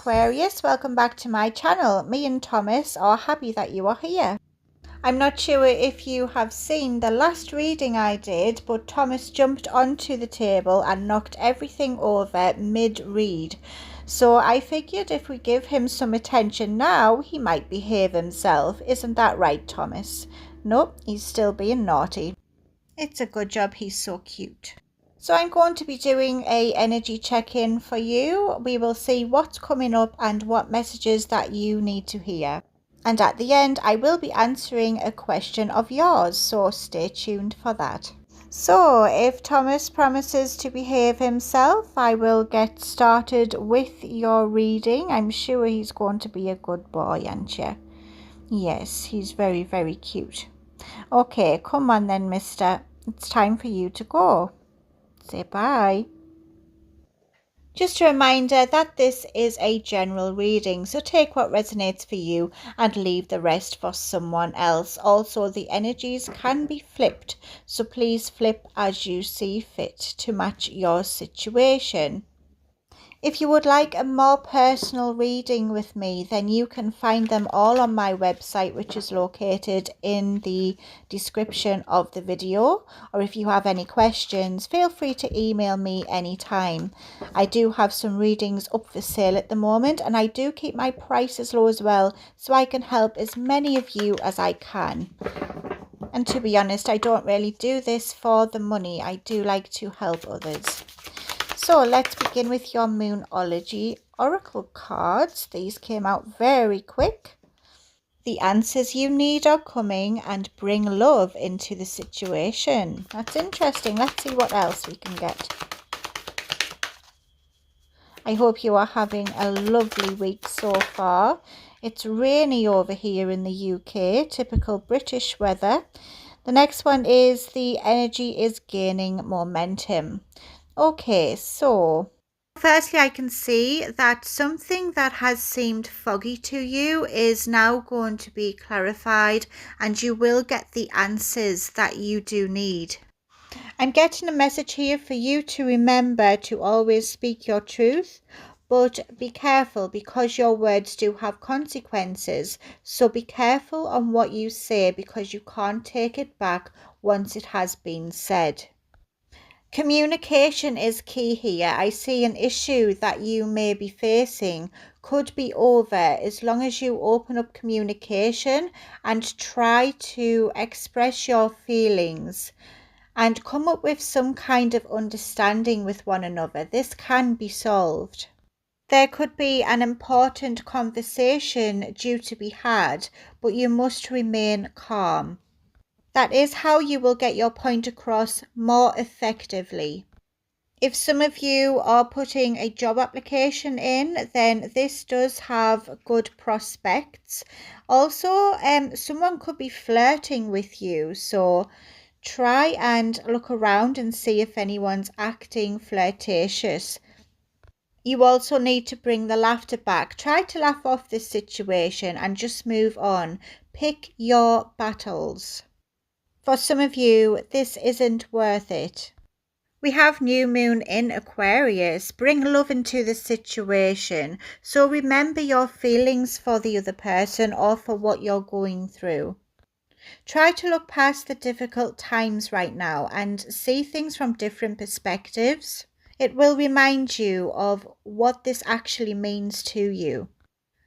Aquarius, welcome back to my channel. Me and Thomas are happy that you are here. I'm not sure if you have seen the last reading I did, but Thomas jumped onto the table and knocked everything over mid-read. So I figured if we give him some attention now, he might behave himself. Isn't that right, Thomas? Nope, he's still being naughty. It's a good job he's so cute. So I'm going to be doing a energy check-in for you. We will see what's coming up and what messages that you need to hear. And at the end, I will be answering a question of yours, so stay tuned for that. So if Thomas promises to behave himself, I will get started with your reading. I'm sure he's going to be a good boy, aren't you? Yes, he's very, very cute. Okay, come on then, mister. It's time for you to go. Say bye. Just a reminder that this is a general reading, so take what resonates for you and leave the rest for someone else. Also, the energies can be flipped, so please flip as you see fit to match your situation. If you would like a more personal reading with me, then you can find them all on my website, which is located in the description of the video. Or if you have any questions, feel free to email me anytime. I do have some readings up for sale at the moment, and I do keep my prices low as well, so I can help as many of you as I can. And to be honest, I don't really do this for the money. I do like to help others. So let's begin with your Moonology Oracle cards. These came out very quick. The answers you need are coming, and bring love into the situation. That's interesting. Let's see what else we can get. I hope you are having a lovely week so far. It's rainy over here in the UK, typical British weather. The next one is the energy is gaining momentum. Okay, so firstly, I can see that something that has seemed foggy to you is now going to be clarified, and you will get the answers that you do need. I'm getting a message here for you to remember to always speak your truth, but be careful because your words do have consequences. So be careful on what you say because you can't take it back once it has been said. Communication is key here. I see an issue that you may be facing could be over as long as you open up communication and try to express your feelings and come up with some kind of understanding with one another. This can be solved. There could be an important conversation due to be had, but you must remain calm. That is how you will get your point across more effectively. If some of you are putting a job application in, then this does have good prospects. Also, someone could be flirting with you, so try and look around and see if anyone's acting flirtatious. You also need to bring the laughter back. Try to laugh off this situation and just move on. Pick your battles. For some of you, this isn't worth it. We have new moon in Aquarius. Bring love into the situation. So remember your feelings for the other person or for what you're going through. Try to look past the difficult times right now and see things from different perspectives. It will remind you of what this actually means to you.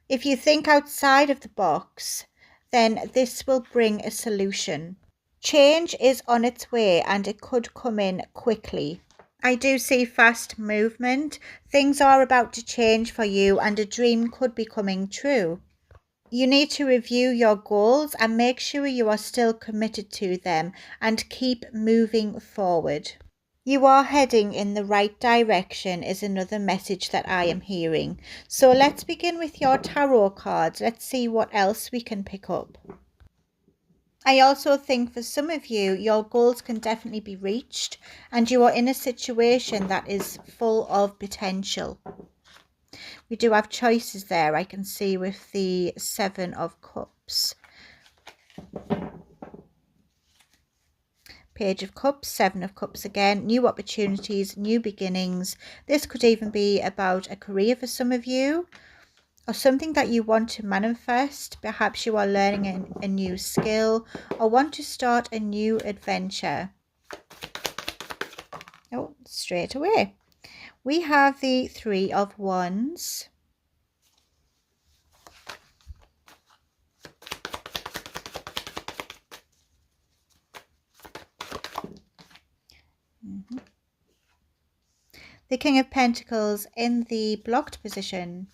If you think outside of the box, then this will bring a solution. Change is on its way and it could come in quickly. I do see fast movement. Things are about to change for you and a dream could be coming true. You need to review your goals and make sure you are still committed to them and keep moving forward. You are heading in the right direction is another message that I am hearing. So let's begin with your tarot cards. Let's see what else we can pick up. I also think for some of you, your goals can definitely be reached and you are in a situation that is full of potential. We do have choices there, I can see with the 7 of Cups. Page of Cups, 7 of Cups again, new opportunities, new beginnings. This could even be about a career for some of you. or something that you want to manifest. Perhaps you are learning a new skill or want to start a new adventure. Oh, straight away. We have the Three of Wands. The King of Pentacles in the blocked position.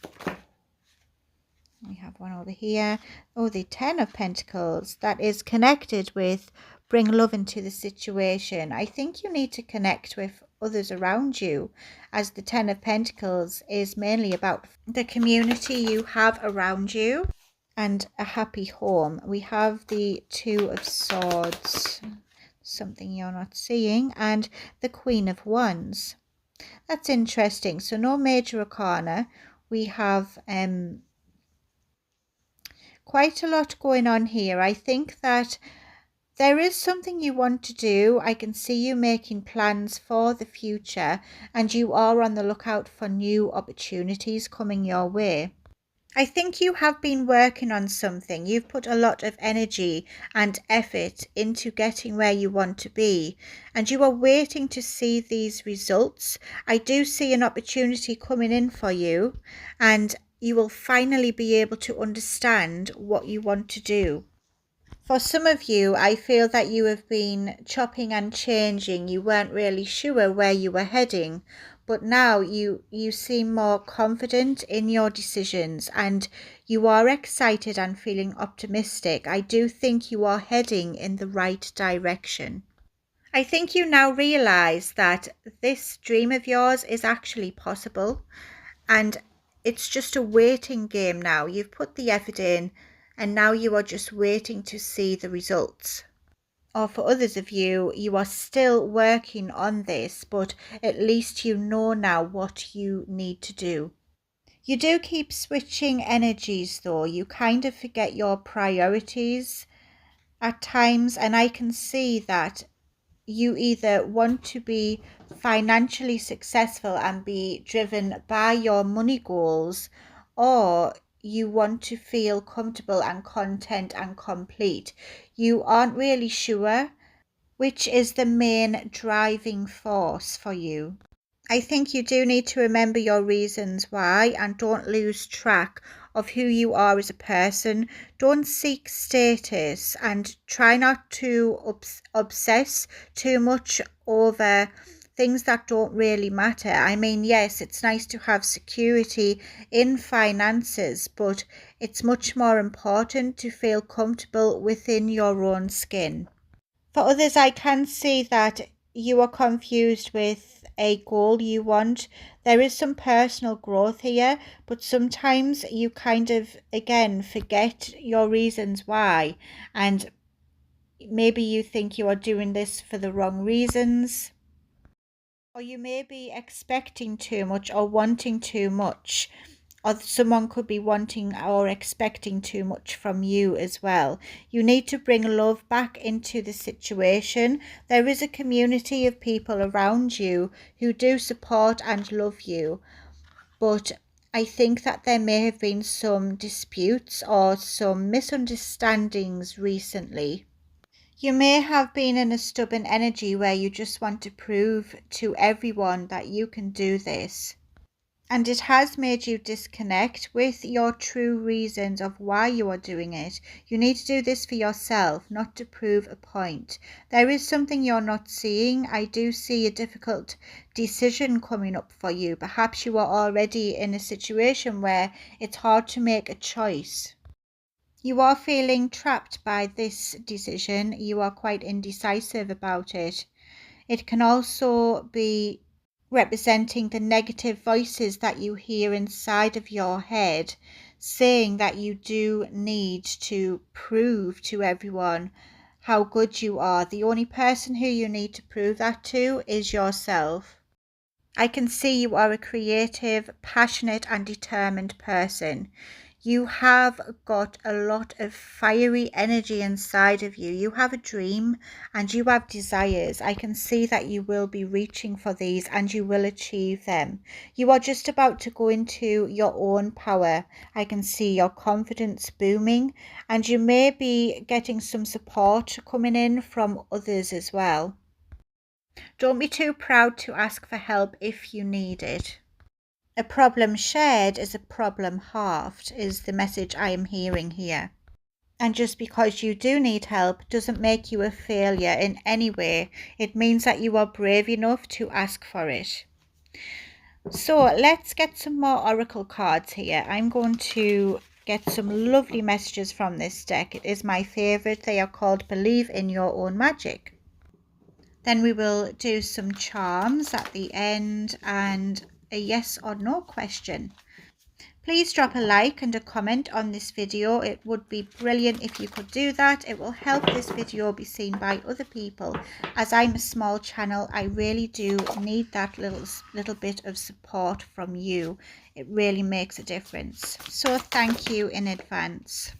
We have one over here. Oh, the Ten of Pentacles. That is connected with bring love into the situation. I think you need to connect with others around you, as the Ten of Pentacles is mainly about the community you have around you and a happy home. We have the Two of Swords, something you're not seeing, and the Queen of Wands. That's interesting. So no major arcana. We have quite a lot going on here. I think that there is something you want to do. I can see you making plans for the future, and you are on the lookout for new opportunities coming your way. I think you have been working on something. You've put a lot of energy and effort into getting where you want to be, and you are waiting to see these results. I do see an opportunity coming in for you, and you will finally be able to understand what you want to do. For some of you, I feel that you have been chopping and changing. You weren't really sure where you were heading, but now you seem more confident in your decisions, and you are excited and feeling optimistic. I do think you are heading in the right direction. I think you now realize that this dream of yours is actually possible, and it's just a waiting game now. You've put the effort in, and now you are just waiting to see the results. Or for others of you, you are still working on this, but at least you know now what you need to do. You do keep switching energies though. You kind of forget your priorities at times, and I can see that you either want to be financially successful and be driven by your money goals, or you want to feel comfortable and content and complete. You aren't really sure which is the main driving force for you. I think you do need to remember your reasons why, and don't lose track of who you are as a person. Don't seek status, and try not to obsess too much over things that don't really matter. I mean, yes, it's nice to have security in finances, but it's much more important to feel comfortable within your own skin. For others, I can see that you are confused with a goal you want. There is some personal growth here, but sometimes you kind of, again, forget your reasons why. And maybe you think you are doing this for the wrong reasons. Or you may be expecting too much or wanting too much. Or someone could be wanting or expecting too much from you as well. You need to bring love back into the situation. There is a community of people around you who do support and love you, but I think that there may have been some disputes or some misunderstandings recently. You may have been in a stubborn energy where you just want to prove to everyone that you can do this. And it has made you disconnect with your true reasons of why you are doing it. You need to do this for yourself, not to prove a point. There is something you're not seeing. I do see a difficult decision coming up for you. Perhaps you are already in a situation where it's hard to make a choice. You are feeling trapped by this decision. You are quite indecisive about it. It can also be representing the negative voices that you hear inside of your head, saying that you do need to prove to everyone how good you are. The only person who you need to prove that to is yourself. I can see you are a creative, passionate and determined person. You have got a lot of fiery energy inside of you. You have a dream and you have desires. I can see that you will be reaching for these and you will achieve them. You are just about to go into your own power. I can see your confidence booming, and you may be getting some support coming in from others as well. Don't be too proud to ask for help if you need it. A problem shared is a problem halved, is the message I am hearing here. And just because you do need help doesn't make you a failure in any way. It means that you are brave enough to ask for it. So let's get some more oracle cards here. I'm going to get some lovely messages from this deck. It is my favorite. They are called Believe in Your Own Magic. Then we will do some charms at the end and a yes or no question. Please drop a like and a comment on this video. It would be brilliant if you could do that. It will help this video be seen by other people. As I'm a small channel, I really do need that little bit of support from you. It really makes a difference. So thank you in advance.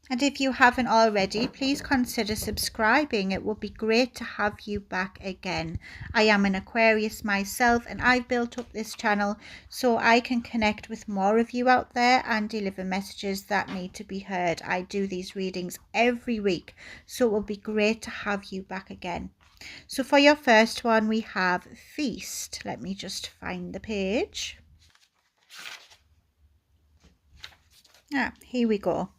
And if you haven't already, please consider subscribing. It would be great to have you back again. I am an Aquarius myself, and I've built up this channel so I can connect with more of you out there and deliver messages that need to be heard. I do these readings every week, so it will be great to have you back again. So for your first one, we have Feast. Let me just find the page. Here we go.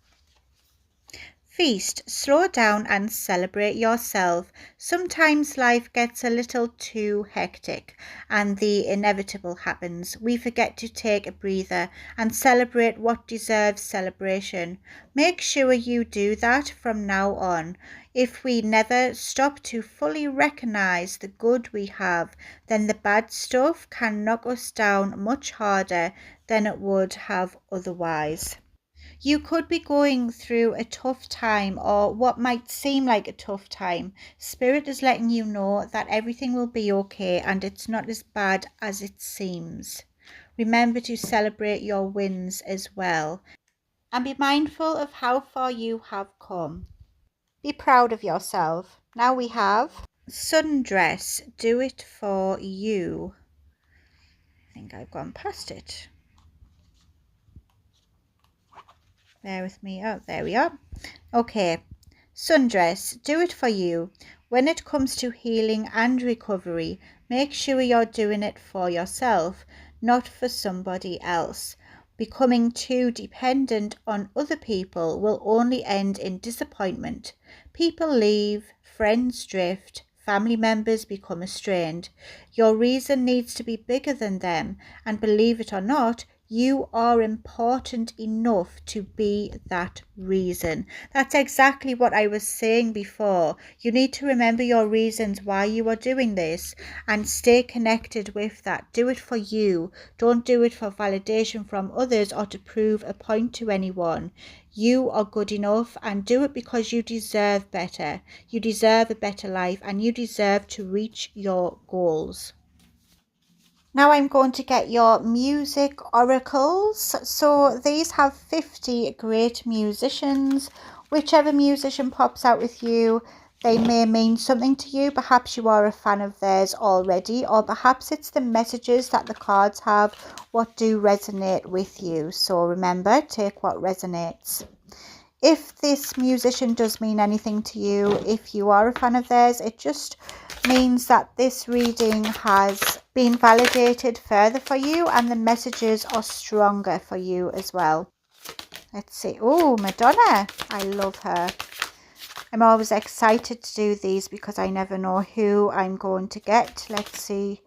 Feast, slow down and celebrate yourself. Sometimes life gets a little too hectic and the inevitable happens. We forget to take a breather and celebrate what deserves celebration. Make sure you do that from now on. If we never stop to fully recognize the good we have, then the bad stuff can knock us down much harder than it would have otherwise. You could be going through a tough time or what might seem like a tough time. Spirit is letting you know that everything will be okay and it's not as bad as it seems. Remember to celebrate your wins as well and be mindful of how far you have come. Be proud of yourself. Now we have Sundress, do it for you. I think I've gone past it. Bear with me. Oh, there we are. Okay. Sundress, do it for you. When it comes to healing and recovery, make sure you're doing it for yourself, not for somebody else. Becoming too dependent on other people will only end in disappointment. People leave, friends drift, family members become estranged. Your reason needs to be bigger than them, and believe it or not, you are important enough to be that reason. That's exactly what I was saying before. You need to remember your reasons why you are doing this and stay connected with that. Do it for you. Don't do it for validation from others or to prove a point to anyone. You are good enough, and do it because you deserve better. You deserve a better life and you deserve to reach your goals. Now I'm going to get your music oracles. So these have 50 great musicians. Whichever musician pops out with you, they may mean something to you. Perhaps you are a fan of theirs already, or perhaps it's the messages that the cards have what do resonate with you. So remember, take what resonates. If this musician does mean anything to you, if you are a fan of theirs, it just means that this reading has been validated further for you and the messages are stronger for you as well. Let's see. Oh, Madonna. I love her. I'm always excited to do these because I never know who I'm going to get. Let's see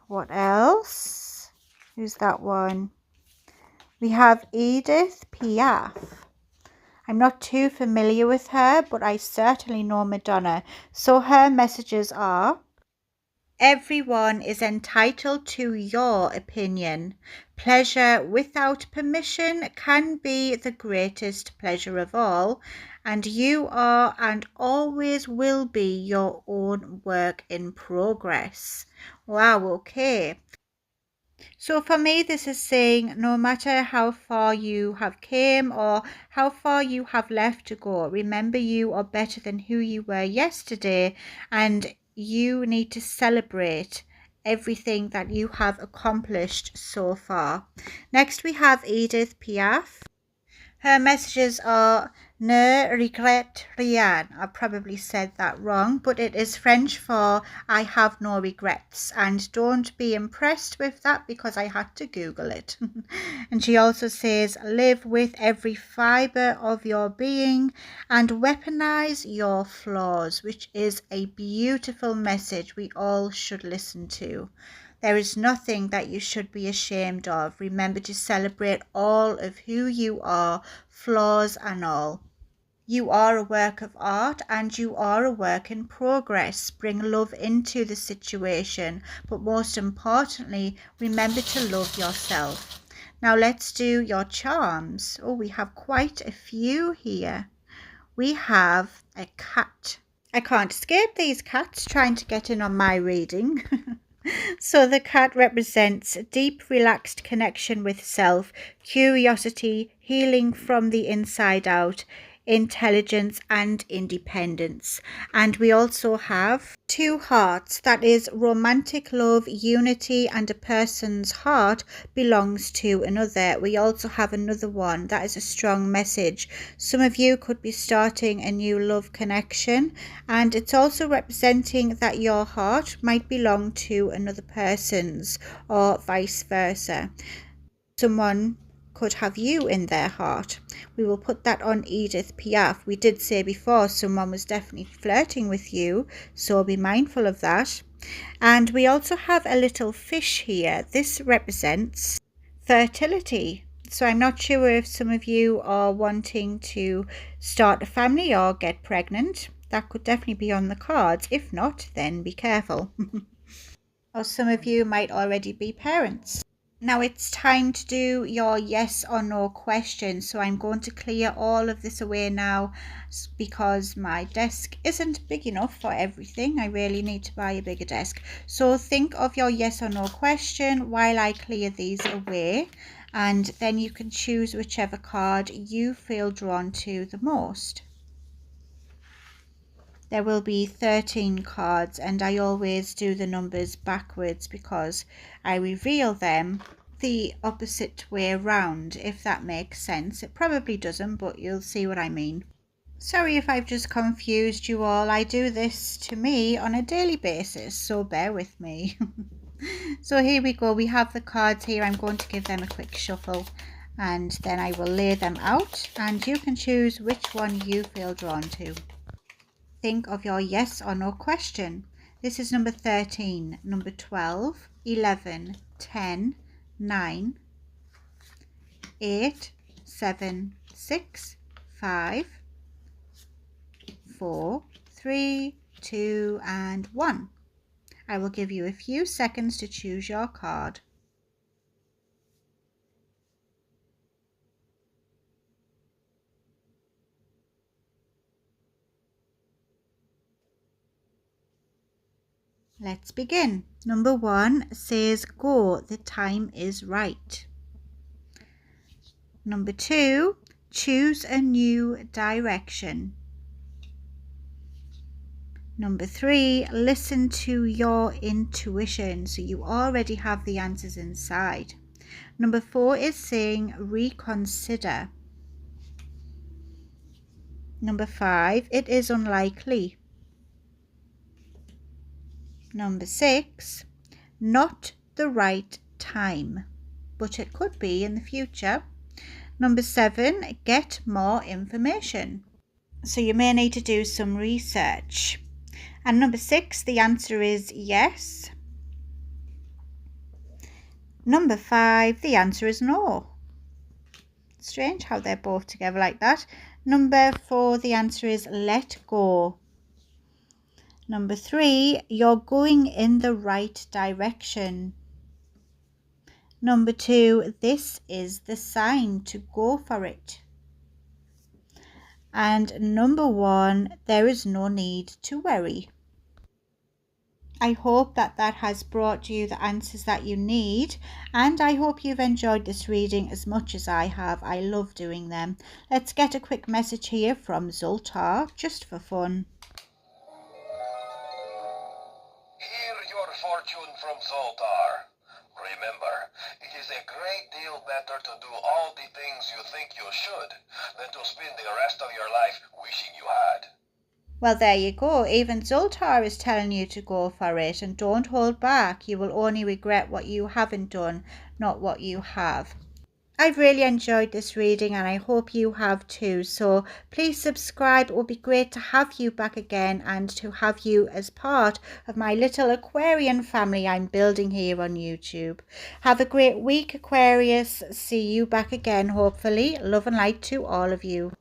what else. Who's that one? We have Edith Piaf. I'm not too familiar with her, but I certainly know Madonna. So her messages are: everyone is entitled to your opinion. Pleasure without permission can be the greatest pleasure of all, and you are and always will be your own work in progress. Wow, okay. So for me, this is saying no matter how far you have came or how far you have left to go, remember you are better than who you were yesterday, and you need to celebrate everything that you have accomplished so far. Next, we have Edith Piaf. Her messages are ne regrette rien. I probably said that wrong, but it is French for I have no regrets. And don't be impressed with that because I had to Google it. And she also says live with every fiber of your being and weaponize your flaws, which is a beautiful message we all should listen to. There is nothing that you should be ashamed of. Remember to celebrate all of who you are, flaws and all. You are a work of art and you are a work in progress. Bring love into the situation, but most importantly, remember to love yourself. Now let's do your charms. Oh, we have quite a few here. We have a cat. I can't escape these cats trying to get in on my reading. So the cat represents deep, relaxed connection with self, curiosity, healing from the inside out, intelligence and independence. And we also have two hearts, that is romantic love, unity, and a person's heart belongs to another. We also have another one that is a strong message. Some of you could be starting a new love connection, and it's also representing that your heart might belong to another person's or vice versa. Someone could have you in their heart. We will put that on Edith Piaf. We did say before someone was definitely flirting with you, so be mindful of that. And we also have a little fish here. This represents fertility. So I'm not sure if some of you are wanting to start a family or get pregnant. That could definitely be on the cards. If not, then be careful. Or some of you might already be parents. Now it's time to do your yes or no questions. So I'm going to clear all of this away now because my desk isn't big enough for everything. I really need to buy a bigger desk. So think of your yes or no question while I clear these away, and then you can choose whichever card you feel drawn to the most. There will be 13 cards, and I always do the numbers backwards because I reveal them the opposite way around, if that makes sense. It probably doesn't, but you'll see what I mean. Sorry if I've just confused you all. I do this to me on a daily basis, so bear with me. So here we go. We have the cards here. I'm going to give them a quick shuffle and then I will lay them out and you can choose which one you feel drawn to. Think of your yes or no question. This is number 13, number 12, 11, 10, 9, 8, 7, 6, 5, 4, 3, 2, and 1. I will give you a few seconds to choose your card. Let's begin. Number 1 says go, the time is right. Number 2, choose a new direction. Number 3, listen to your intuition. So you already have the answers inside. Number 4 is saying reconsider. Number 5, it is unlikely. Number 6, not the right time, but it could be in the future. Number 7, get more information. So you may need to do some research. And number 6, the answer is yes. Number 5, the answer is no. Strange how they're both together like that. Number 4, the answer is let go. Number 3, you're going in the right direction. Number 2, this is the sign to go for it. And number 1, there is no need to worry. I hope that has brought you the answers that you need, and I hope you've enjoyed this reading as much as I have. I love doing them. Let's get a quick message here from Zoltar, just for fun. Hear your fortune from Zoltar. Remember, it is a great deal better to do all the things you think you should than to spend the rest of your life wishing you had. Well, there you go. Even Zoltar is telling you to go for it, and don't hold back. You will only regret what you haven't done, not what you have. I've really enjoyed this reading, and I hope you have too. So please subscribe. It would be great to have you back again and to have you as part of my little Aquarian family I'm building here on YouTube. Have a great week, Aquarius. See you back again, hopefully. Love and light to all of you.